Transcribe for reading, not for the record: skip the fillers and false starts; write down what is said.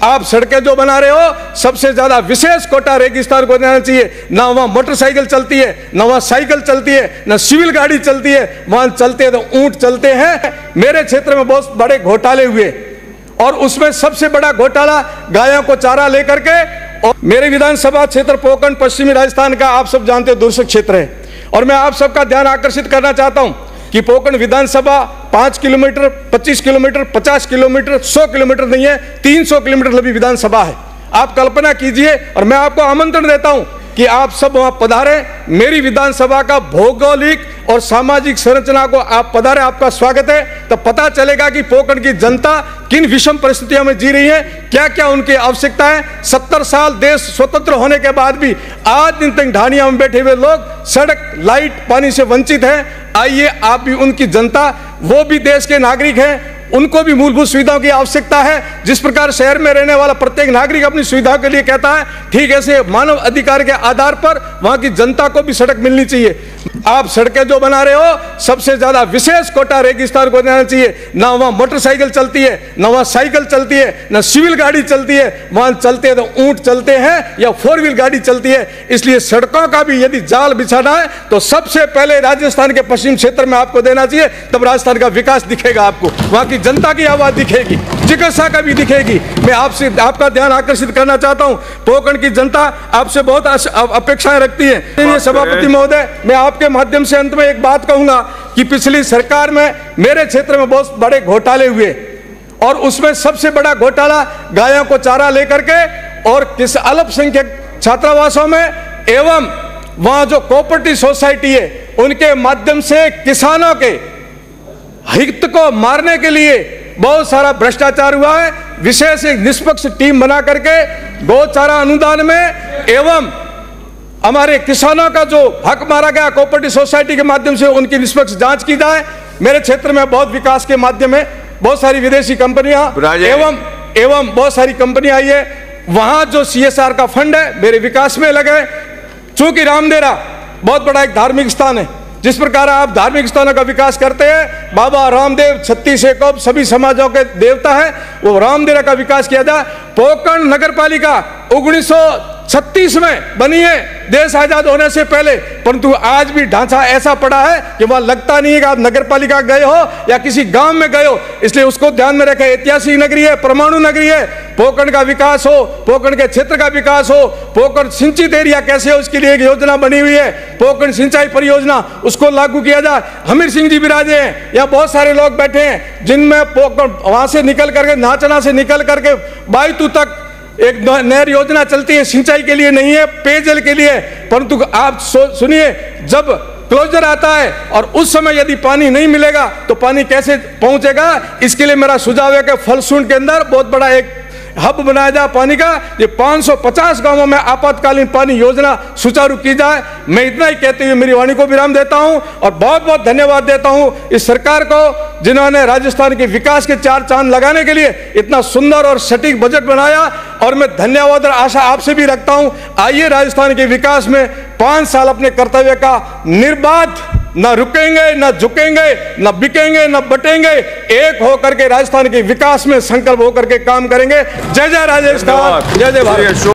आप सड़कें जो बना रहे हो सबसे ज्यादा विशेष कोटा रेगिस्तान को देना चाहिए। ना वहां मोटरसाइकिल चलती है, ना वहां साइकिल चलती है, ना सिविल गाड़ी चलती है, वहां चलते हैं तो ऊंट चलते हैं। मेरे क्षेत्र में बहुत बड़े घोटाले हुए और उसमें सबसे बड़ा घोटाला गायों को चारा लेकर के। और मेरे विधानसभा क्षेत्र पोकरण पश्चिमी राजस्थान का आप सब जानते हो दूरस्थ क्षेत्र है और मैं आप सबका ध्यान आकर्षित करना चाहता हूं कि पोकरण विधानसभा 5 किलोमीटर, 25 किलोमीटर, 50 किलोमीटर, 100 किलोमीटर नहीं है, 300 किलोमीटर लंबी विधानसभा है। आप कल्पना कीजिए और मैं आपको आमंत्रण देता हूं कि आप सब वहां पधारें। मेरी विधानसभा का भौगोलिक और सामाजिक संरचना को आप पधारें, आपका स्वागत है। तो पता चलेगा कि पोकरण की जनता किन विषम परिस्थितियों में जी रही है, क्या क्या उनकी आवश्यकता है। 70 साल देश स्वतंत्र होने के बाद भी आज दिन तक ढाणियों में बैठे हुए लोग सड़क, लाइट, पानी से वंचित हैं। आइए आप भी उनकी जनता, वो भी देश के नागरिक हैं, उनको भी मूलभूत सुविधाओं की आवश्यकता है। जिस प्रकार शहर में रहने वाला प्रत्येक नागरिक अपनी सुविधाओं के लिए कहता है, ठीक ऐसे मानव अधिकार के आधार पर वहां की जनता को भी सड़क मिलनी चाहिए। आप सड़कें जो बना रहे हो सबसे ज्यादा विशेष कोटा रेगिस्तान को देना चाहिए। ना वहां मोटरसाइकिल चलती है, ना वहां साइकिल चलती है, ना सिविल गाड़ी चलती है, वहां चलते हैं तो ऊंट चलते हैं या 4 व्हील गाड़ी चलती है। इसलिए सड़कों का भी यदि जाल बिछाना है तो सबसे पहले राजस्थान के पश्चिम क्षेत्र में आपको देना चाहिए, तब राजस्थान का विकास दिखेगा, आपको वहां की जनता की आवाज दिखेगी, चिकित्सा का भी दिखेगी। मैं आपसे आपका ध्यान आकर्षित करना चाहता हूं, पोकरण की जनता आपसे बहुत अपेक्षाएं रखती है। सभापति महोदय, मैं आपके माध्यम से अंत में एक बात कहूंगा कि पिछली सरकार में मेरे क्षेत्र में बहुत बड़े घोटाले हुए और उसमें सबसे बड़ा घोटाला गायों को चारा लेकर के और किस अल्पसंख्यक छात्रावासों में एवं वहां जो कोऑपरेटिव सोसाइटी है उनके माध्यम से किसानों के हित को मारने के लिए बहुत सारा भ्रष्टाचार हुआ है। विशेष एक निष्पक्ष टीम बना करके गौ चारा अनुदान में एवं हमारे किसानों का जो हक मारा गया कोऑपरेटिव सोसाइटी के माध्यम से उनकी निष्पक्ष जांच की जाए। मेरे क्षेत्र में बहुत विकास के माध्यम में बहुत सारी विदेशी कंपनियां एवं बहुत सारी कंपनियां आई है। वहां जो CSR का फंड है मेरे विकास में लगे। चूंकि रामदेरा बहुत बड़ा एक धार्मिक स्थान है, जिस प्रकार आप धार्मिक स्थानों का विकास करते हैं, बाबा रामदेव 36 एकोप सभी समाजों के देवता है, वो रामदेरा का विकास किया जाए। पोकरण नगर पालिका 1936 में बनी है, देश आजाद होने से पहले, परंतु आज भी ढांचा ऐसा पड़ा है कि वहां लगता नहीं है कि आप नगर पालिका गए हो या किसी गांव में गए हो। इसलिए उसको ध्यान में रखें। ऐतिहासिक नगरी है, परमाणु नगरी है। पोकरण का विकास हो, पोकरण के क्षेत्र का विकास हो, पोकरण सिंचित एरिया कैसे हो उसके लिए एक योजना बनी हुई है, पोकरण सिंचाई परियोजना, उसको लागू किया जाए। हमीर सिंह जी विराजे हैं, यहाँ बहुत सारे लोग बैठे हैं जिनमें पोकरण वहां से निकल करके, नाचना से निकल करके बायतू तक एक नहर योजना चलती है, सिंचाई के लिए नहीं है, पेयजल के लिए। परंतु आप सुनिए, जब क्लोजर आता है और उस समय यदि पानी नहीं मिलेगा तो पानी कैसे पहुंचेगा। इसके लिए मेरा सुझाव है कि फलसूंड के अंदर बहुत बड़ा एक हब बनाया जाए पानी का। ये 550 गांवों में आपातकालीन पानी योजना सुचारू की जाए। मैं इतना ही कहते हुए मेरी वाणी को विराम देता हूं और बहुत बहुत धन्यवाद देता हूं इस सरकार को, जिन्होंने राजस्थान के विकास के 4 चांद लगाने के लिए इतना सुंदर और सटीक बजट बनाया। और मैं धन्यवाद और आशा आपसे भी रखता हूं, आइए राजस्थान के विकास में 5 साल अपने कर्तव्य का निर्बाध, न रुकेंगे, न झुकेंगे, न बिकेंगे, न बटेंगे, एक होकर के राजस्थान के विकास में संकल्प होकर के काम करेंगे। जय जय राजस्थान, जय जय भारत।